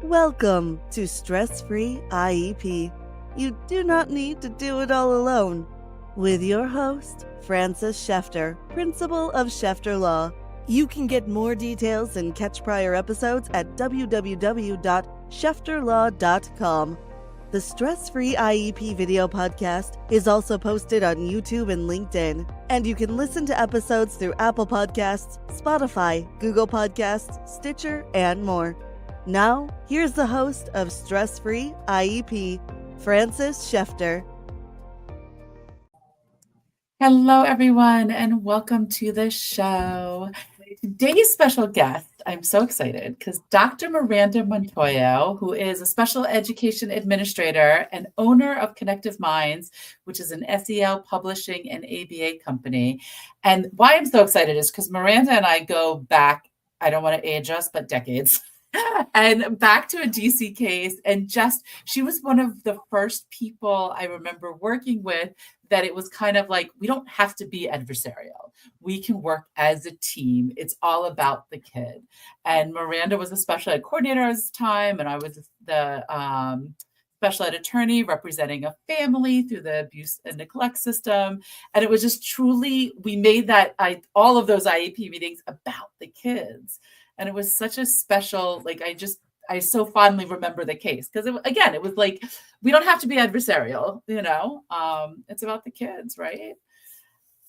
Welcome to Stress-Free IEP. You do not need to do it all alone. With your host, Frances Shefter, Principal of Shefter Law. You can get more details and catch prior episodes at www.shefterlaw.com. The Stress-Free IEP video podcast is also posted on YouTube and LinkedIn, and you can listen to episodes through Apple Podcasts, Spotify, Google Podcasts, Stitcher, and more. Now, here's the host of Stress-Free IEP, Frances Shefter. Hello, everyone, and welcome to the show. Today's special guest, I'm so excited because Dr. Miranda Montoya, who is a special education administrator and owner of Connective Minds, which is an SEL publishing and ABA company. And why I'm so excited is because Miranda and I go back, I don't want to age us, but decades. And back to a DC case, and she was one of the first people I remember working with that it was kind of like, we don't have to be adversarial. We can work as a team. It's all about the kid. And Miranda was a special ed coordinator at this time, and I was the special ed attorney representing a family through the abuse and neglect system. And it was just truly, we made all of those IEP meetings about the kids. And it was such a special, I so fondly remember the case because it was like, we don't have to be adversarial, it's about the kids, right?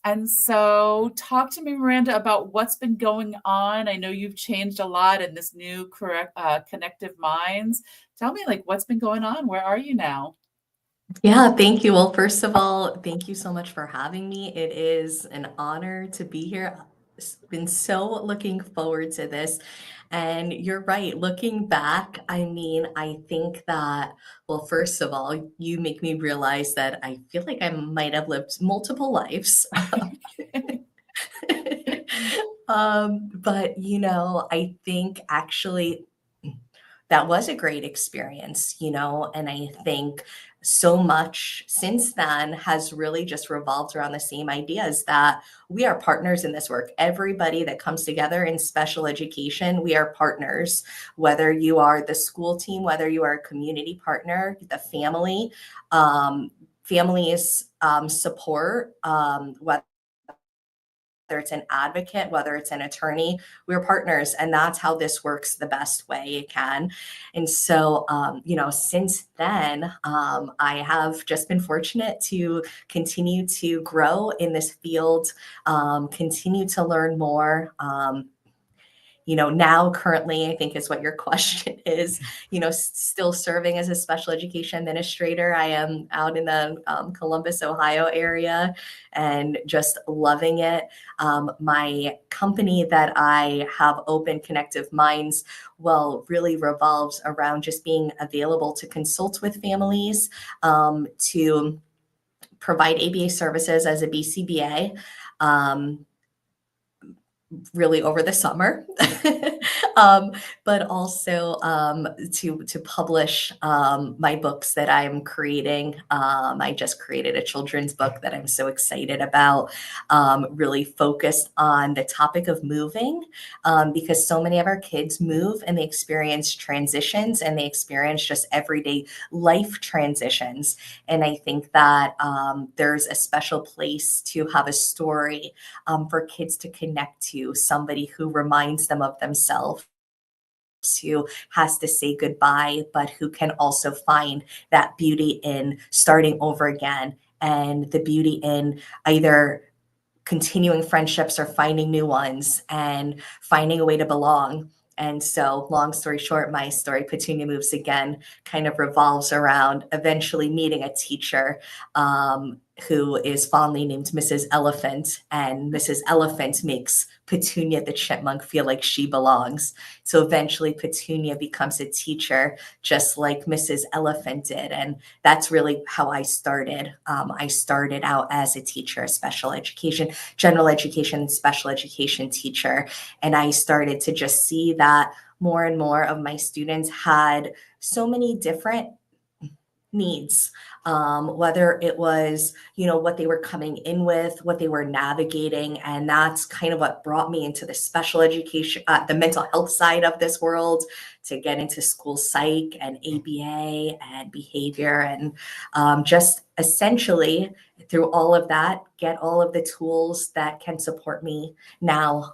And so talk to me, Miranda, about what's been going on. I know you've changed a lot in this new Connective Minds. Tell me, what's been going on? Where are you now? Yeah, thank you. Well, first of all, thank you so much for having me. It is an honor to be here. Been so looking forward to this. And you're right, looking back, I think that, well, first of all, you make me realize that I feel like I might have lived multiple lives. But, I think actually that was a great experience, and I think so much since then has really just revolved around the same ideas that we are partners in this work. Everybody that comes together in special education, we are partners, whether you are the school team, whether you are a community partner, the family, families support, whether it's an advocate, whether it's an attorney, we're partners. And that's how this works the best way it can. And so, since then, I have just been fortunate to continue to grow in this field, continue to learn more. Now currently, I think is what your question is, still serving as a special education administrator. I am out in the Columbus, Ohio area and just loving it. My company that I have open, Connective Minds, really revolves around just being available to consult with families, to provide ABA services as a BCBA. Really over the summer, but also to publish my books that I'm creating. I just created a children's book that I'm so excited about, really focused on the topic of moving, because so many of our kids move and they experience transitions and they experience just everyday life transitions. And I think that there's a special place to have a story for kids to connect to, somebody who reminds them of themselves, who has to say goodbye, but who can also find that beauty in starting over again, and the beauty in either continuing friendships or finding new ones and finding a way to belong. And so, long story short, my story, Petunia Moves Again, kind of revolves around eventually meeting a teacher who is fondly named Mrs. Elephant. And Mrs. Elephant makes Petunia the chipmunk feel like she belongs. So eventually Petunia becomes a teacher, just like Mrs. Elephant did. And that's really how I started. I started out as a teacher, a special education, general education, and special education teacher. And I started to just see that more and more of my students had so many different needs, whether it was, what they were coming in with, what they were navigating. And that's kind of what brought me into the special education, the mental health side of this world, to get into school psych and ABA and behavior, and just essentially through all of that, get all of the tools that can support me now,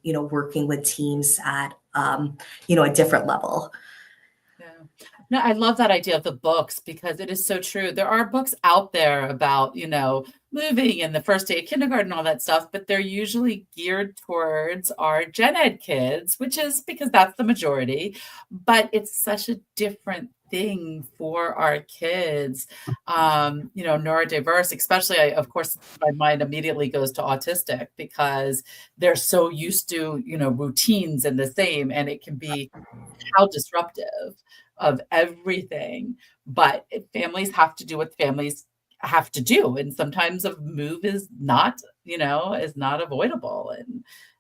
working with teams at, a different level. Yeah. No, I love that idea of the books because it is so true. There are books out there about, moving and the first day of kindergarten, all that stuff, but they're usually geared towards our gen ed kids, which is because that's the majority, but it's such a different thing for our kids, neurodiverse, especially, of course, my mind immediately goes to autistic because they're so used to, routines and the same, and it can be how disruptive of everything. But families have to do what families have to do. And sometimes a move is not, is not avoidable.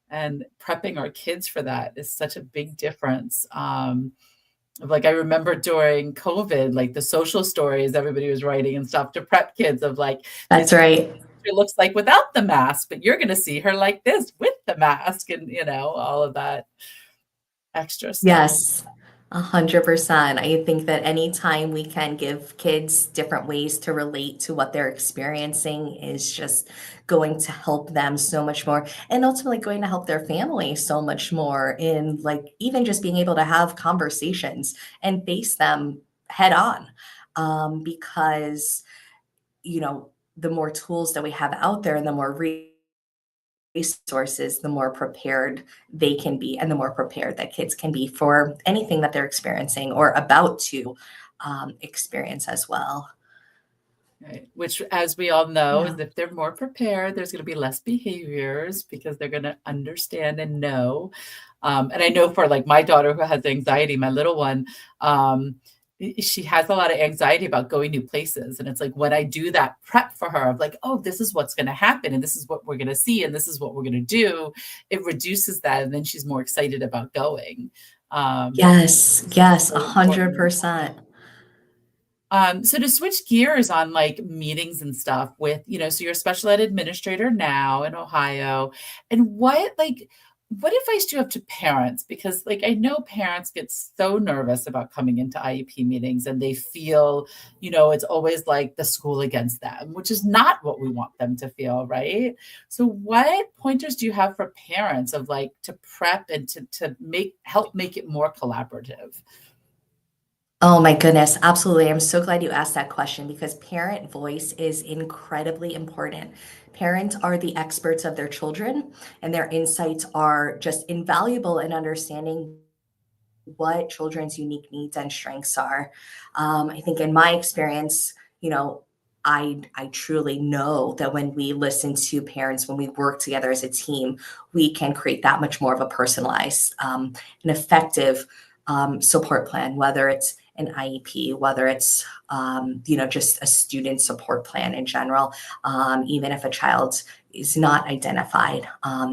And prepping our kids for that is such a big difference. Like I remember during COVID, like the social stories everybody was writing and stuff to prep kids of like, That's right. It looks like without the mask, but you're going to see her like this with the mask and, all of that extra stuff. Yes, 100%. I think that anytime we can give kids different ways to relate to what they're experiencing is just going to help them so much more, and ultimately going to help their family so much more in, like, even just being able to have conversations and face them head on. Because, the more tools that we have out there and the more resources, the more prepared they can be, and the more prepared that kids can be for anything that they're experiencing or about to experience as well. Right. Which, as we all know, Yeah. is if they're more prepared, there's going to be less behaviors because they're going to understand and know. And I know for like my daughter who has anxiety, my little one, she has a lot of anxiety about going new places. And it's like when I do that prep for her of like, oh, this is what's going to happen and this is what we're going to see and this is what we're going to do, it reduces that. And then she's more excited about going. Yes, yes, So important. 100%. So to switch gears on like meetings and stuff with, so you're a special ed administrator now in Ohio, and what advice do you have to parents? Because like, I know parents get so nervous about coming into IEP meetings and they feel, it's always like the school against them, which is not what we want them to feel. Right. So what pointers do you have for parents of like to prep and to help make it more collaborative? Oh my goodness, absolutely. I'm so glad you asked that question because parent voice is incredibly important. Parents are the experts of their children, and their insights are just invaluable in understanding what children's unique needs and strengths are. I think in my experience, I truly know that when we listen to parents, when we work together as a team, we can create that much more of a personalized, an effective support plan, whether it's an IEP, whether it's just a student support plan in general, even if a child is not identified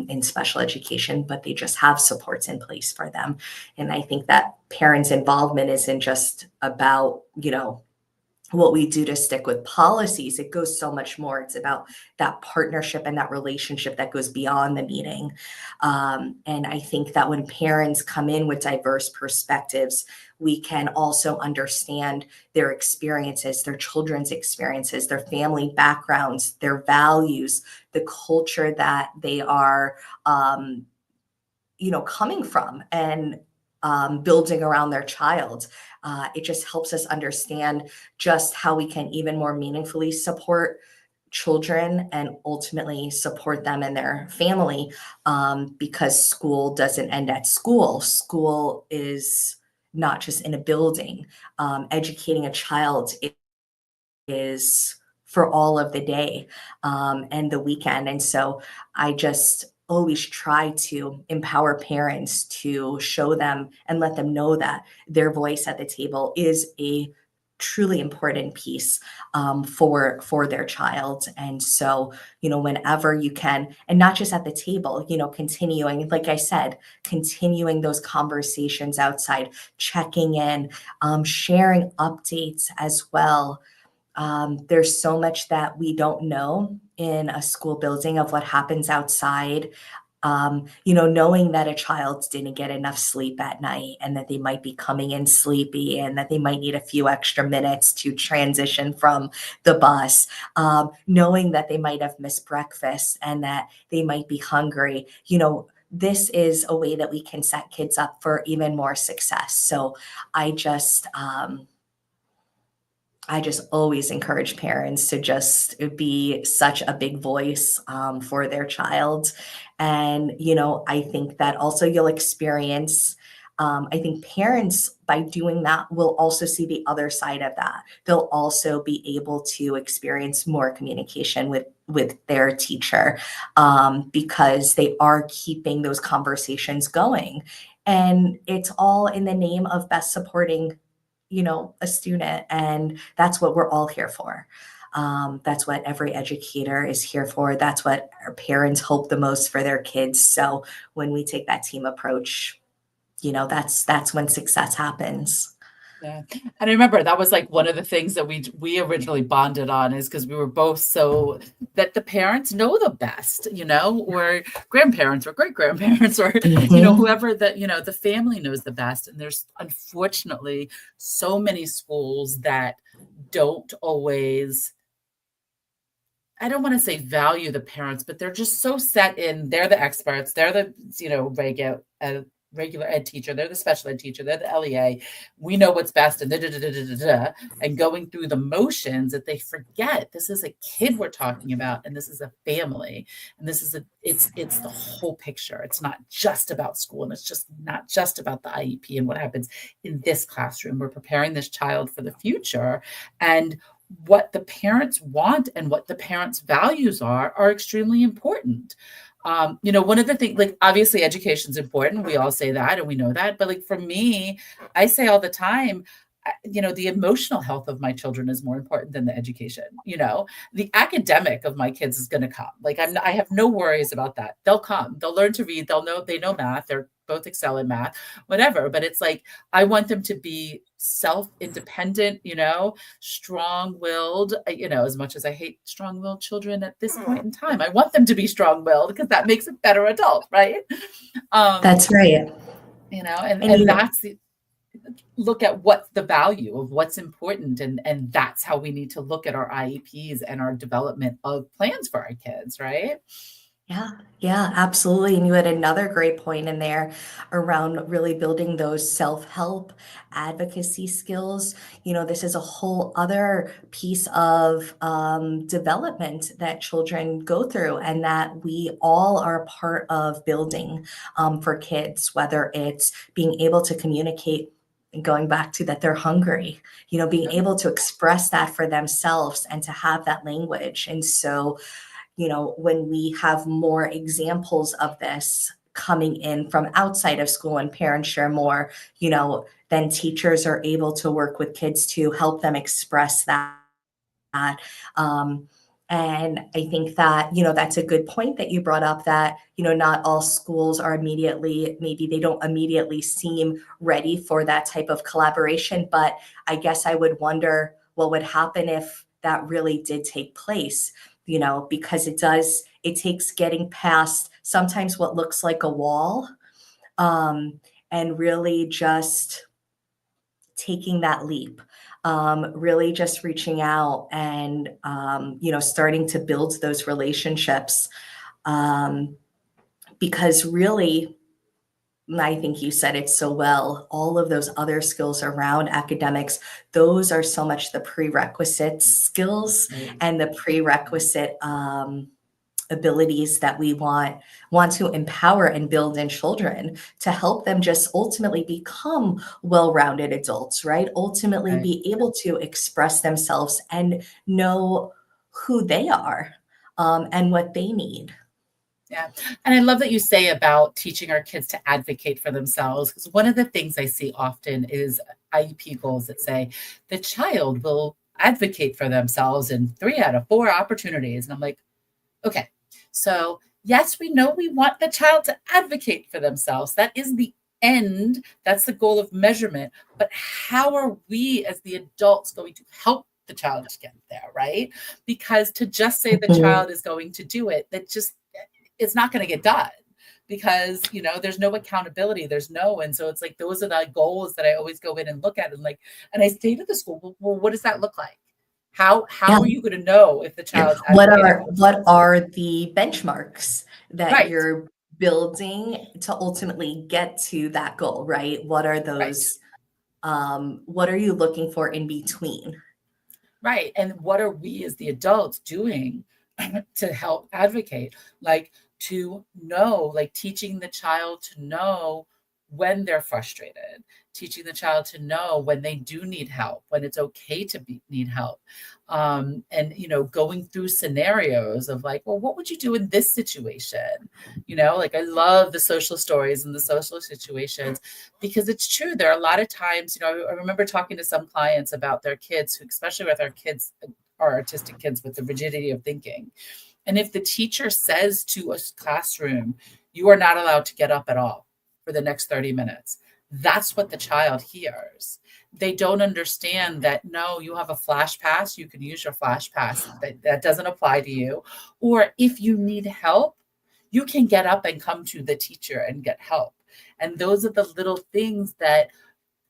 in special education, but they just have supports in place for them. And I think that parents' involvement isn't just about, what we do to stick with policies. It goes so much more. It's about that partnership and that relationship that goes beyond the meeting. And I think that when parents come in with diverse perspectives, we can also understand their experiences, their children's experiences, their family backgrounds, their values, the culture that they are, coming from, and building around their child. It just helps us understand just how we can even more meaningfully support children and ultimately support them and their family, because school doesn't end at school. School is not just in a building. Educating a child is for all of the day, and the weekend. And so I just always try to empower parents to show them and let them know that their voice at the table is a truly important piece for their child. And so, whenever you can, and not just at the table, continuing, like I said, continuing those conversations outside, checking in, sharing updates as well. There's so much that we don't know in a school building of what happens outside. Knowing that a child didn't get enough sleep at night and that they might be coming in sleepy and that they might need a few extra minutes to transition from the bus, knowing that they might have missed breakfast and that they might be hungry. This is a way that we can set kids up for even more success. So I just, I just always encourage parents to just be such a big voice for their child. And, I think that also you'll experience, I think parents, by doing that, will also see the other side of that. They'll also be able to experience more communication with their teacher because they are keeping those conversations going. And it's all in the name of best supporting a student. And that's what we're all here for. That's what every educator is here for. That's what our parents hope the most for their kids. So when we take that team approach, that's when success happens. Yeah. And I remember that was like one of the things that we originally bonded on, is because we were both so that the parents know the best, or grandparents or great grandparents or, whoever that, the family knows the best. And there's unfortunately so many schools that don't always, I don't want to say value the parents, but they're just so set in, they're the experts, they're the, regular ed teacher, they're the special ed teacher, they're the LEA, we know what's best, and and going through the motions, that they forget this is a kid we're talking about, and this is a family, and this is it's the whole picture. It's not just about school, and it's just not just about the IEP and what happens in this classroom. We're preparing this child for the future, and what the parents want and what the parents' values are extremely important. One of the things, like, obviously education is important. We all say that and we know that. But like for me, I say all the time, the emotional health of my children is more important than the education. The academic of my kids is going to come. Like I have no worries about that. They'll come, they'll learn to read. They know math. They're both excel in math, whatever. But it's like, I want them to be self-independent, strong-willed, as much as I hate strong-willed children at this point in time, I want them to be strong-willed because that makes a better adult, right? That's right. And that's the, look at what's the value of what's important. And that's how we need to look at our IEPs and our development of plans for our kids, right? Yeah, absolutely. And you had another great point in there around really building those self-help advocacy skills. This is a whole other piece of development that children go through and that we all are part of building for kids, whether it's being able to communicate and going back to that they're hungry, being able to express that for themselves and to have that language. And so when we have more examples of this coming in from outside of school and parents share more, then teachers are able to work with kids to help them express that. And I think that, that's a good point that you brought up, that, not all schools are maybe they don't immediately seem ready for that type of collaboration. But I guess I would wonder what would happen if that really did take place. Because it takes getting past sometimes what looks like a wall, and really just taking that leap, really just reaching out and, starting to build those relationships. Because really, I think you said it so well, all of those other skills around academics, those are so much the prerequisite skills and the prerequisite abilities that we want to empower and build in children to help them just ultimately become well-rounded adults, right? Ultimately be able to express themselves and know who they are and what they need. Yeah. And I love that you say about teaching our kids to advocate for themselves, because one of the things I see often is IEP goals that say the child will advocate for themselves in 3 out of 4 opportunities. And I'm like, okay, so yes, we know we want the child to advocate for themselves. That is the end. That's the goal of measurement. But how are we as the adults going to help the child get there, right? Because to just say the child is going to do it, that just, it's not going to get done because, you know, there's no accountability. And so it's like, those are the goals that I always go in and look at and I say to the school, well, what does that look like? How are you going to know if the child's what are the benchmarks that you're building to ultimately get to that goal, right? What are those, what are you looking for in between? Right. And what are we as the adults doing to help advocate? Like to know, like teaching the child to know when they're frustrated, teaching the child to know when they do need help, when it's okay to need help. And, you know, going through scenarios of like, well, what would you do in this situation? You know, like I love the social stories and the social situations because it's true. There are a lot of times, you know, I remember talking to some clients about their kids, who, especially with our kids, our autistic kids with the rigidity of thinking. And if the teacher says to a classroom, you are not allowed to get up at all for the next 30 minutes, that's what the child hears. They don't understand that, no, you have a flash pass. You can use your flash pass. That doesn't apply to you. Or if you need help, you can get up and come to the teacher and get help. And those are the little things that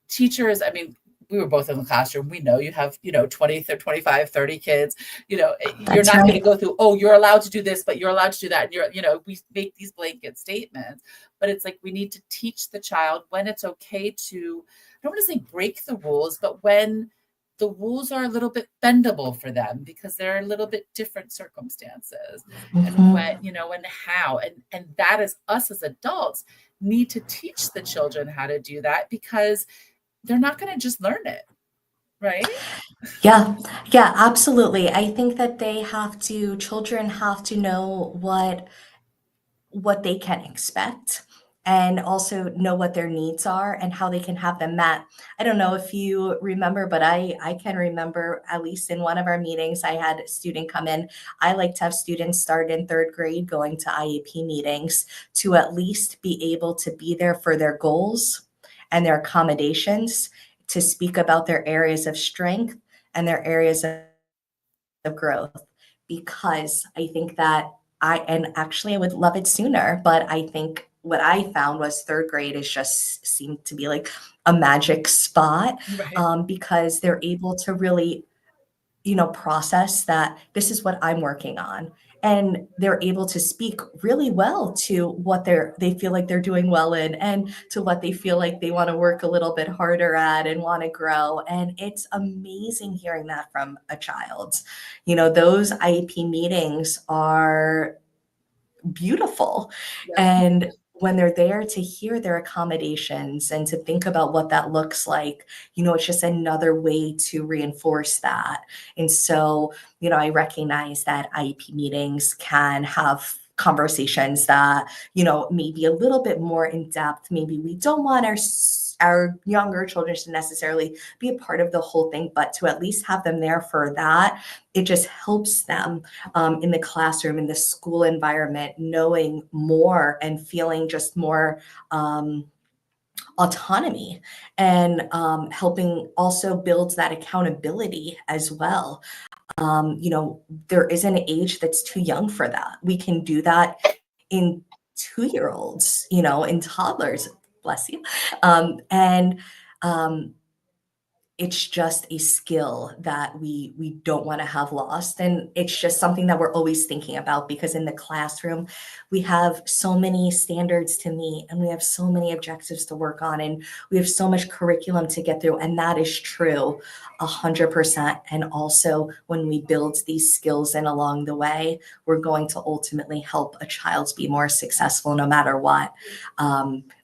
teachers, I mean, we were both in the classroom. We know you have, you know, 20, 25, 30 kids, you know, you're not going to go through, oh, you're allowed to do this, but you're allowed to do that. And you're, you know, we make these blanket statements, but it's like, we need to teach the child when it's okay to, I don't want to say break the rules, but when the rules are a little bit bendable for them because they're a little bit different circumstances and when, you know, and how, and that is us as adults need to teach the children how to do that because they're not going to just learn it, right? Yeah, absolutely. I think that children have to know what they can expect and also know what their needs are and how they can have them met. I don't know if you remember, but I can remember, at least in one of our meetings, I had a student come in. I like to have students start in 3rd grade going to IEP meetings to at least be able to be there for their goals and their accommodations, to speak about their areas of strength and their areas of growth. Because I think that and actually I would love it sooner, but I think what I found was 3rd grade seemed to be like a magic spot, because they're able to really, you know, process that this is what I'm working on. And they're able to speak really well to what they feel like they're doing well in, and to what they feel like they want to work a little bit harder at and want to grow. And it's amazing hearing that from a child. You know, those IEP meetings are beautiful. And when they're there to hear their accommodations and to think about what that looks like, you know, it's just another way to reinforce that. And so, you know, I recognize that IEP meetings can have conversations that, you know, maybe a little bit more in depth. Maybe we don't want our younger children to necessarily be a part of the whole thing, but to at least have them there for that, it just helps them in the classroom, in the school environment, knowing more and feeling just more autonomy, and helping also builds that accountability as well. You know, there is an age that's too young for that. We can do that in 2-year-olds, you know, in toddlers, bless you. And it's just a skill that we don't want to have lost. And it's just something that we're always thinking about, because in the classroom, we have so many standards to meet, and we have so many objectives to work on, and we have so much curriculum to get through. And that is true 100%. And also, when we build these skills in along the way, we're going to ultimately help a child be more successful no matter what,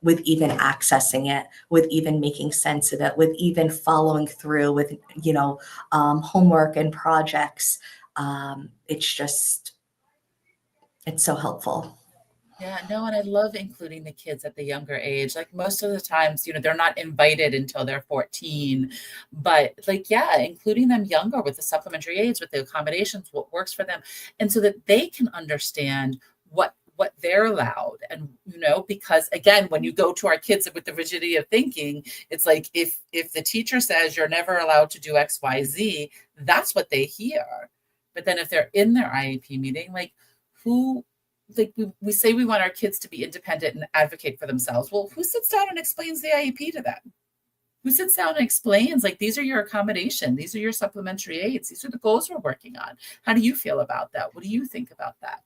with even accessing it, with even making sense of it, with even following through with, you know, homework and projects. It's so helpful. Yeah, no, and I love including the kids at the younger age. Like most of the times, they're not invited until they're 14. But like, yeah, including them younger with the supplementary aids, with the accommodations, what works for them. And so that they can understand what they're allowed. And, because again, when you go to our kids with the rigidity of thinking, it's like if the teacher says you're never allowed to do XYZ, that's what they hear. But then if they're in their IEP meeting, like who like we say we want our kids to be independent and advocate for themselves. Well, who sits down and explains the IEP to them? Who sits down and explains, like, these are your accommodation, these are your supplementary aids, these are the goals we're working on. How do you feel about that? What do you think about that?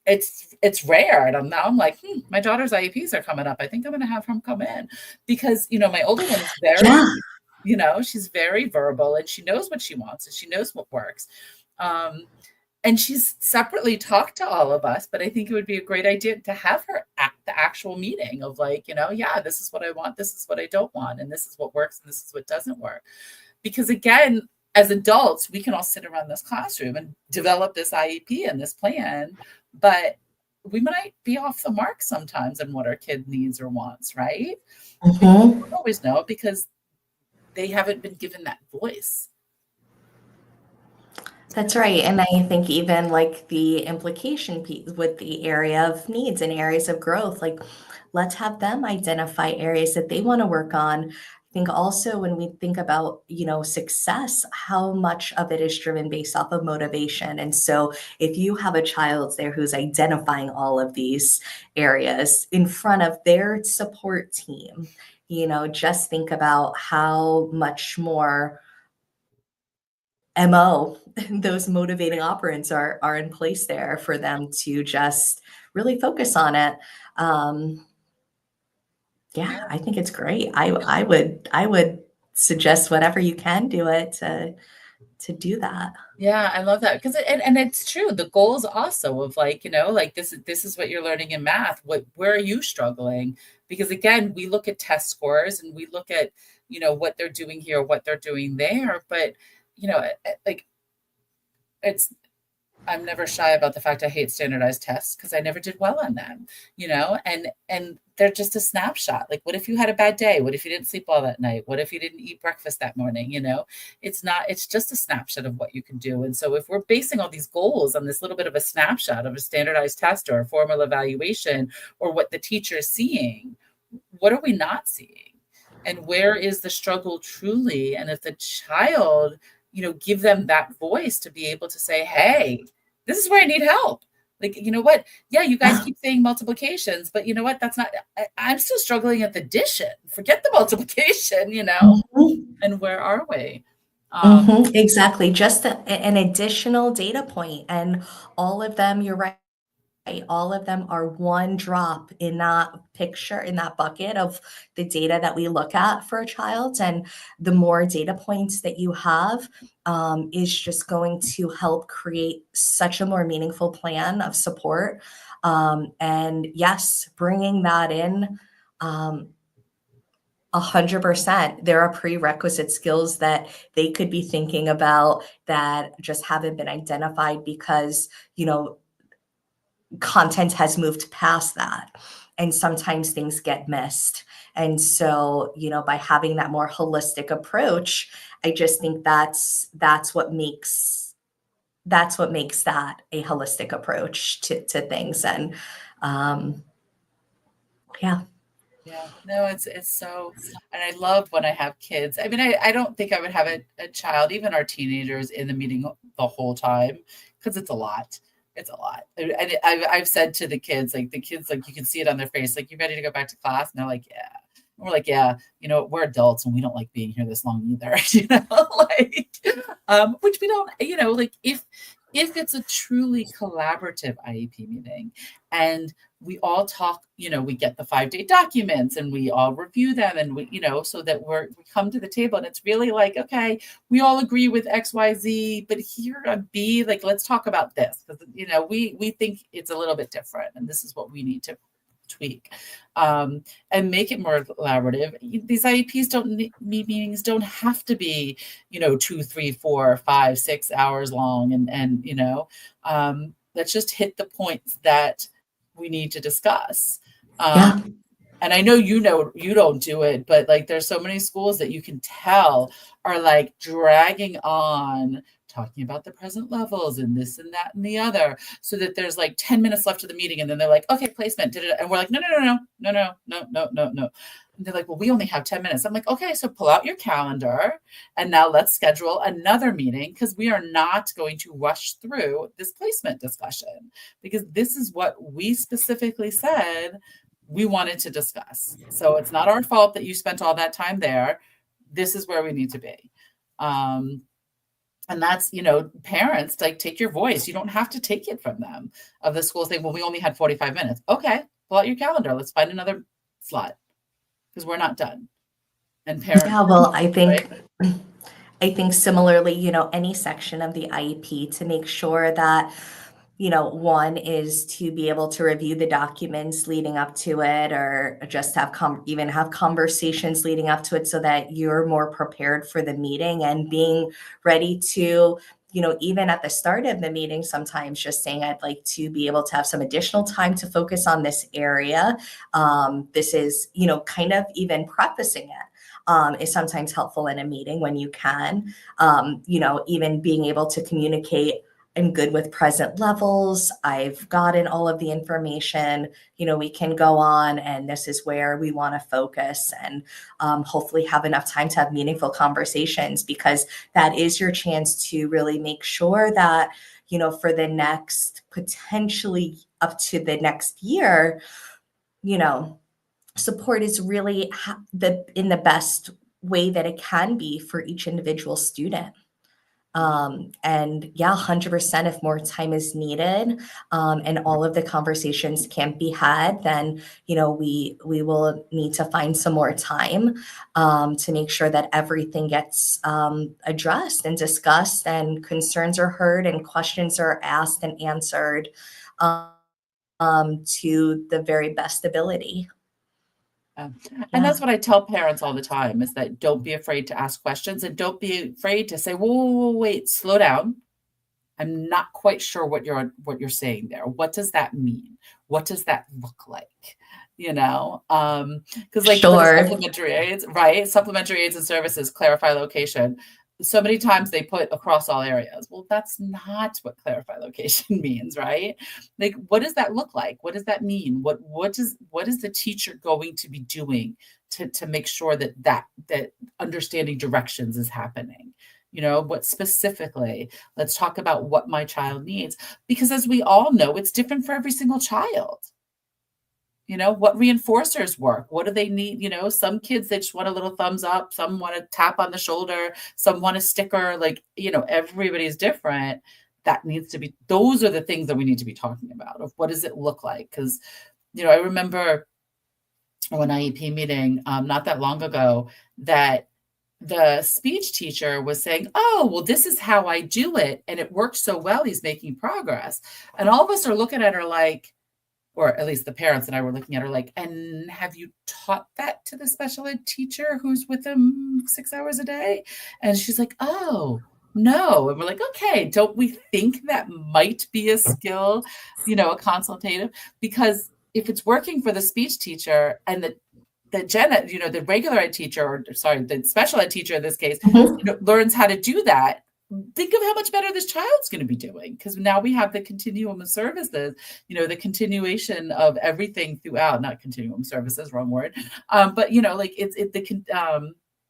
It's rare. And now I'm like, my daughter's IEPs are coming up. I think I'm going to have him come in because, my older one is very, she's very verbal and she knows what she wants and she knows what works. And she's separately talked to all of us, but I think it would be a great idea to have her at the actual meeting of like, yeah, this is what I want, this is what I don't want, and this is what works, and this is what doesn't work. Because again, as adults, we can all sit around this classroom and develop this IEP and this plan, but we might be off the mark sometimes in what our kid needs or wants, right? We don't always know because they haven't been given that voice. That's right. And I think even like the implication piece with the area of needs and areas of growth, like let's have them identify areas that they want to work on. I think also when we think about, success, how much of it is driven based off of motivation. And so if you have a child there who's identifying all of these areas in front of their support team, just think about how much more MO, those motivating operants are in place there for them to just really focus on it. I think it's great. I would suggest whatever you can do it to do that. Yeah, I love that because and it's true. The goals also of like, like this is what you're learning in math. Where are you struggling? Because again, we look at test scores and we look at, what they're doing here, what they're doing there, but like I'm never shy about the fact I hate standardized tests because I never did well on them, and they're just a snapshot. Like, what if you had a bad day? What if you didn't sleep well that night? What if you didn't eat breakfast that morning? It's just a snapshot of what you can do. And so if we're basing all these goals on this little bit of a snapshot of a standardized test or a formal evaluation or what the teacher is seeing, what are we not seeing? And where is the struggle truly? And if the child, give them that voice to be able to say, hey, this is where I need help. Like, you know what? Yeah, you guys keep saying multiplications, but you know what? That's not, I'm still struggling at the addition. Forget the multiplication, and where are we? Exactly. Just an additional data point, and all of them, you're right. All of them are one drop in that picture, in that bucket of the data that we look at for a child. And the more data points that you have is just going to help create such a more meaningful plan of support. And yes, bringing that in 100%. There are prerequisite skills that they could be thinking about that just haven't been identified because, content has moved past that. And sometimes things get missed. And so, by having that more holistic approach, I just think that's what makes that a holistic approach to things. And Yeah, no, it's so, and I love when I have kids. I mean, I don't think I would have a child, even our teenagers, in the meeting the whole time because it's a lot. It's a lot. And I've said to the kids, like you can see it on their face, like, you ready to go back to class? And they're like, yeah. And we're like, yeah, we're adults and we don't like being here this long either, which we don't, like if it's a truly collaborative IEP meeting and we all talk, we get the 5-day documents and we all review them and we, so that we come to the table and it's really like, okay, we all agree with XYZ, but here on B, like, let's talk about this because, we think it's a little bit different and this is what we need to tweak and make it more collaborative. These IEPs meetings don't have to be, 2, 3, 4, 5, 6 hours long and let's just hit the points that we need to discuss. Yeah. And I know you don't do it, but like there's so many schools that you can tell are like dragging on talking about the present levels and this and that and the other, so that there's like 10 minutes left of the meeting and then they're like, okay, placement, and we're like, no. And they're like, well, we only have 10 minutes. I'm like, okay, so pull out your calendar and now let's schedule another meeting, because we are not going to rush through this placement discussion, because this is what we specifically said we wanted to discuss. So it's not our fault that you spent all that time there. This is where we need to be. And that's, parents, like, take your voice. You don't have to take it from them, of the school saying, well, we only had 45 minutes. Okay, pull out your calendar. Let's find another slot, because we're not done. And parents. Yeah, well, I think right? I think similarly, any section of the IEP, to make sure that, one is to be able to review the documents leading up to it, or just have even have conversations leading up to it, so that you're more prepared for the meeting, and being ready to, even at the start of the meeting, sometimes just saying, I'd like to be able to have some additional time to focus on this area. This is, kind of even prefacing it. Is sometimes helpful in a meeting when you can. Even being able to communicate, I'm good with present levels. I've gotten all of the information. We can go on, and this is where we want to focus, and hopefully have enough time to have meaningful conversations, because that is your chance to really make sure that, for the next, potentially up to the next year, support is really in the best way that it can be for each individual student. And yeah, 100%, if more time is needed, and all of the conversations can't be had, then, we will need to find some more time, to make sure that everything gets, addressed and discussed, and concerns are heard, and questions are asked and answered, to the very best ability. And that's what I tell parents all the time, is that don't be afraid to ask questions, and don't be afraid to say, whoa, wait, slow down. I'm not quite sure what you're saying there. What does that mean? What does that look like? Because like Sure. supplementary aids, right? Supplementary aids and services, clarify location. So many times they put across all areas. Well, that's not what clarify location means, right? Like, what does that look like? What does that mean? What is the teacher going to be doing to make sure that understanding directions is happening? What specifically? Let's talk about what my child needs, because as we all know, it's different for every single child. What reinforcers work? What do they need? Some kids, they just want a little thumbs up. Some want a tap on the shoulder. Some want a sticker. Like, everybody's different. Those are the things that we need to be talking about, of what does it look like? Because, I remember one IEP meeting, not that long ago, that the speech teacher was saying, oh, well, this is how I do it. And it worked so well. He's making progress. And all of us are looking at her like, or at least the parents and I were looking at her like, and have you taught that to the special ed teacher who's with them 6 hours a day? And she's like, oh, no. And we're like, okay, don't we think that might be a skill, a consultative? Because if it's working for the speech teacher, and the the regular ed teacher, or sorry, the special ed teacher in this case, learns how to do that, think of how much better this child's going to be doing, because now we have the continuum of services, the continuation of everything throughout, not continuum services, wrong word. But the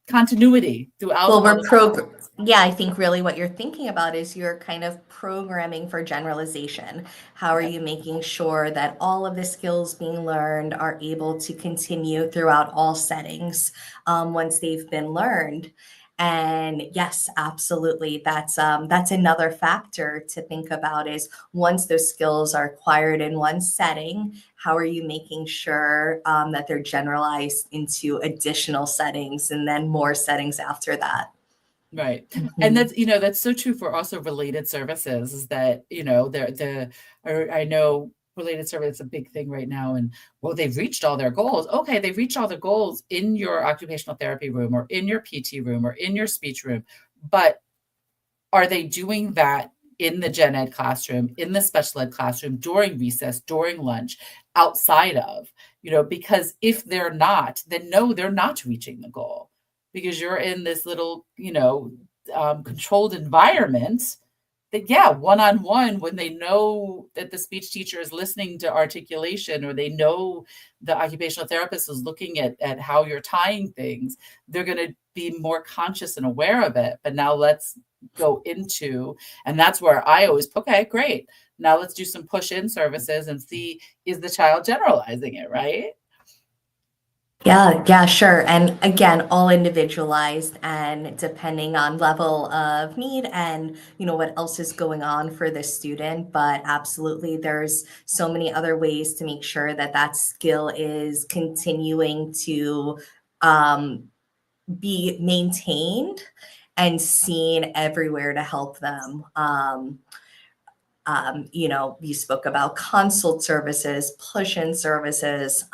continuity throughout. Well, I think really what you're thinking about is you're kind of programming for generalization. How are you making sure that all of the skills being learned are able to continue throughout all settings, once they've been learned? And yes, absolutely. That's another factor to think about, is once those skills are acquired in one setting, how are you making sure that they're generalized into additional settings, and then more settings after that? Right. Mm-hmm. And that's so true for also related services, is that, I know related service is a big thing right now, and well, they've reached all their goals. Okay, they've reached all the goals in your occupational therapy room, or in your PT room, or in your speech room, but are they doing that in the gen ed classroom, in the special ed classroom, during recess, during lunch, outside of, because if they're not, then no, they're not reaching the goal, because you're in this little, controlled environment that, yeah, one-on-one, when they know that the speech teacher is listening to articulation, or they know the occupational therapist is looking at how you're tying things, they're going to be more conscious and aware of it. But now let's go into, and that's where I always, okay, great. Now let's do some push-in services and see, is the child generalizing it, right? Yeah, sure. And again, all individualized and depending on level of need and, what else is going on for the student. But absolutely, there's so many other ways to make sure that that skill is continuing to be maintained and seen everywhere to help them. You spoke about consult services, push-in services.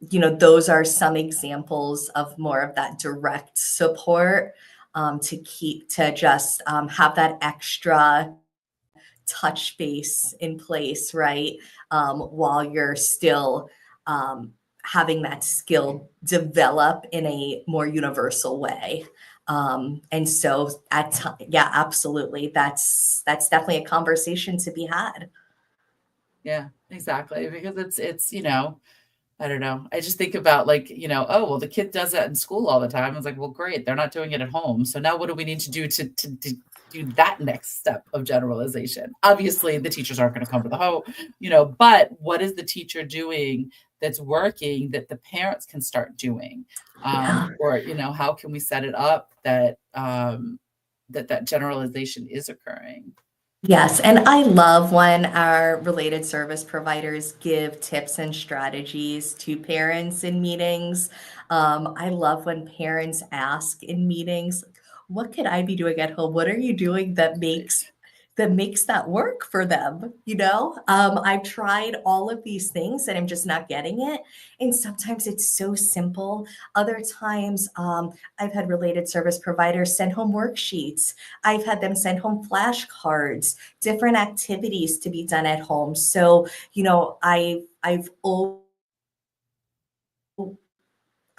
Those are some examples of more of that direct support, to just have that extra touch base in place, right? While you're still having that skill develop in a more universal way. And so yeah, absolutely. That's definitely a conversation to be had. Yeah, exactly. Because it's, I don't know. I just think about, like, oh, well, the kid does that in school all the time. It's like, well, great. They're not doing it at home. So now what do we need to do to do that next step of generalization? Obviously, the teachers aren't going to come to the home, but what is the teacher doing that's working that the parents can start doing? Or, how can we set it up that that generalization is occurring? Yes, and I love when our related service providers give tips and strategies to parents in meetings. I love when parents ask in meetings, "What could I be doing at home? What are you doing that makes that work for them?" I've tried all of these things and I'm just not getting it. And sometimes it's so simple. Other times, I've had related service providers send home worksheets. I've had them send home flashcards, different activities to be done at home. So,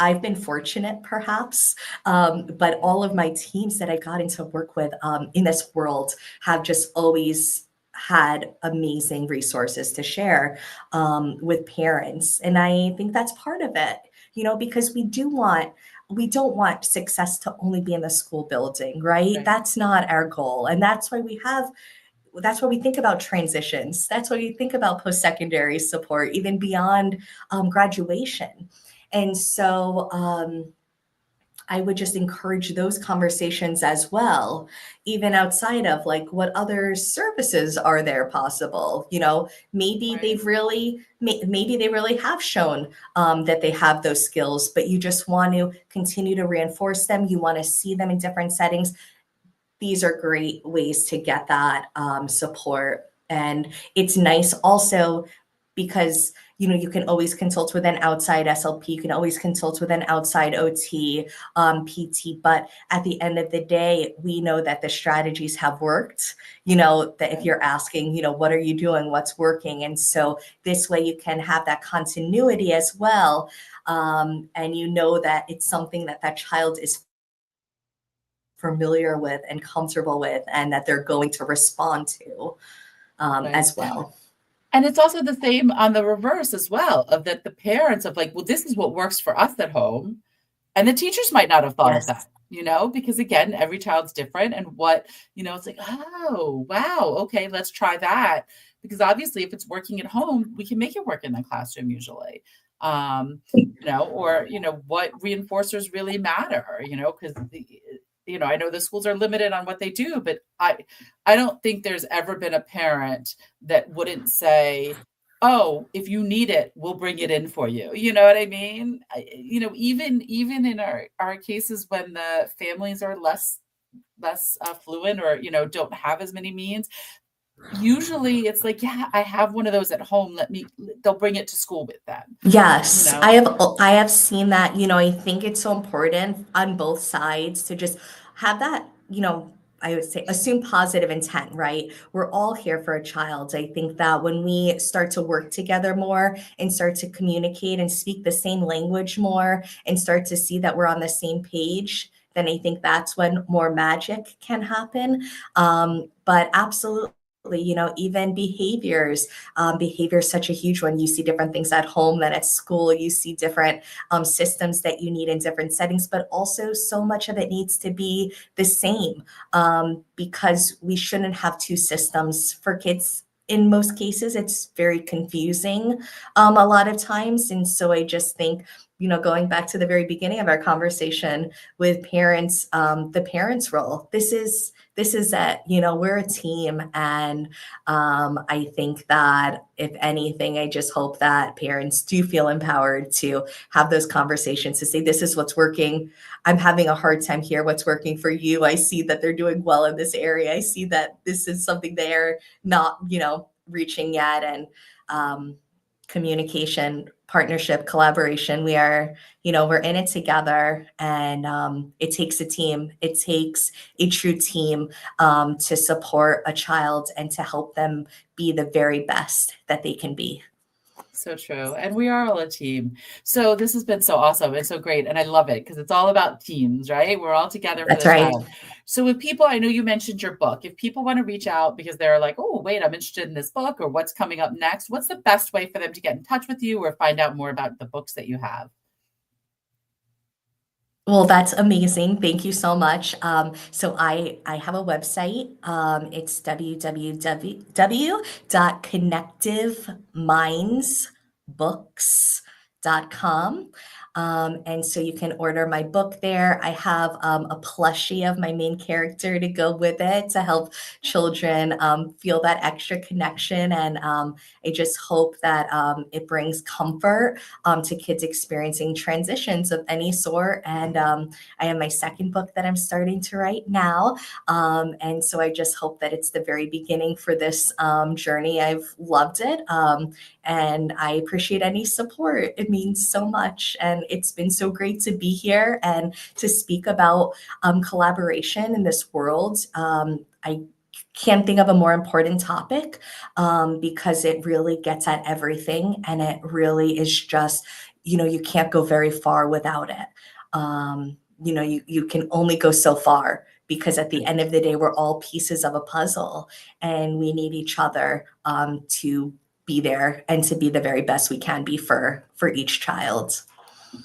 I've been fortunate, perhaps, but all of my teams that I got into work with in this world have just always had amazing resources to share with parents. And I think that's part of it, because we don't want success to only be in the school building, right? Right. That's not our goal. And that's why we think about transitions. That's why we think about post-secondary support, even beyond graduation. And so I would just encourage those conversations as well, even outside of like what other services are there possible. Maybe Right. maybe they really have shown that they have those skills, but you just want to continue to reinforce them. You want to see them in different settings. These are great ways to get that support. And it's nice also because you can always consult with an outside SLP, you can always consult with an outside OT, PT, but at the end of the day, we know that the strategies have worked, that if you're asking, what are you doing, what's working? And so this way you can have that continuity as well. And that it's something that child is familiar with and comfortable with, and that they're going to respond to Right. as well. And it's also the same on the reverse as well, of that the parents of like, well, this is what works for us at home. And the teachers might not have thought of that, Yes. because again, every child's different, and what, it's like, oh, wow, okay, let's try that. Because obviously if it's working at home, we can make it work in the classroom usually. Or, what reinforcers really matter, because I know the schools are limited on what they do, but I don't think there's ever been a parent that wouldn't say, oh, if you need it, we'll bring it in for you. You know what I mean? Even in our cases when the families are less affluent, or, don't have as many means, usually it's like, yeah, I have one of those at home. They'll bring it to school with them. Yes, I have seen that. I think it's so important on both sides to just have that, I would say assume positive intent, right? We're all here for a child. I think that when we start to work together more and start to communicate and speak the same language more and start to see that we're on the same page, then I think that's when more magic can happen. But absolutely, even behavior is such a huge one. You see different things at home than at school. You see different systems that you need in different settings, but also so much of it needs to be the same, because we shouldn't have two systems for kids. In most cases, it's very confusing a lot of times. And so I just think, going back to the very beginning of our conversation with parents, the parents' role, this is that, we're a team. And I think that if anything, I just hope that parents do feel empowered to have those conversations, to say, this is what's working. I'm having a hard time here. What's working for you? I see that they're doing well in this area. I see that this is something they're not, reaching yet. And communication, partnership, collaboration. We're in it together, and it takes a team. It takes a true team to support a child and to help them be the very best that they can be. So true. And we are all a team. So this has been so awesome and so great. And I love it because it's all about teams, right? We're all together for That's the right. child. So if people, I know you mentioned your book, if people want to reach out because they're like, oh, wait, I'm interested in this book or what's coming up next, what's the best way for them to get in touch with you or find out more about the books that you have? Well, that's amazing. Thank you so much. So I have a website. It's www.connectivemindsbooks.com. And so you can order my book there. I have a plushie of my main character to go with it to help children feel that extra connection. And I just hope that it brings comfort to kids experiencing transitions of any sort. And I have my second book that I'm starting to write now. And so I just hope that it's the very beginning for this journey. I've loved it. And I appreciate any support. It means so much. And it's been so great to be here and to speak about collaboration in this world. I can't think of a more important topic because it really gets at everything. And it really is just, you can't go very far without it. You can only go so far because at the end of the day, we're all pieces of a puzzle and we need each other to be there and to be the very best we can be for each child.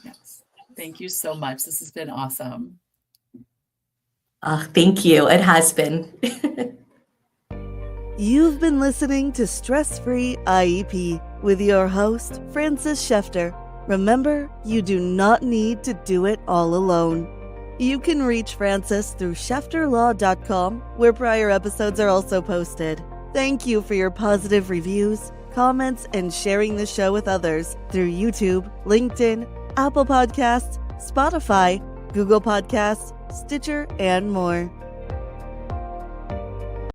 Yes. Thank you so much. This has been awesome. Thank you. It has been. You've been listening to Stress-Free IEP with your host, Frances Shefter. Remember, you do not need to do it all alone. You can reach Frances through shefterlaw.com, where prior episodes are also posted. Thank you for your positive reviews, comments, and sharing the show with others through YouTube, LinkedIn, Apple Podcasts, Spotify, Google Podcasts, Stitcher, and more.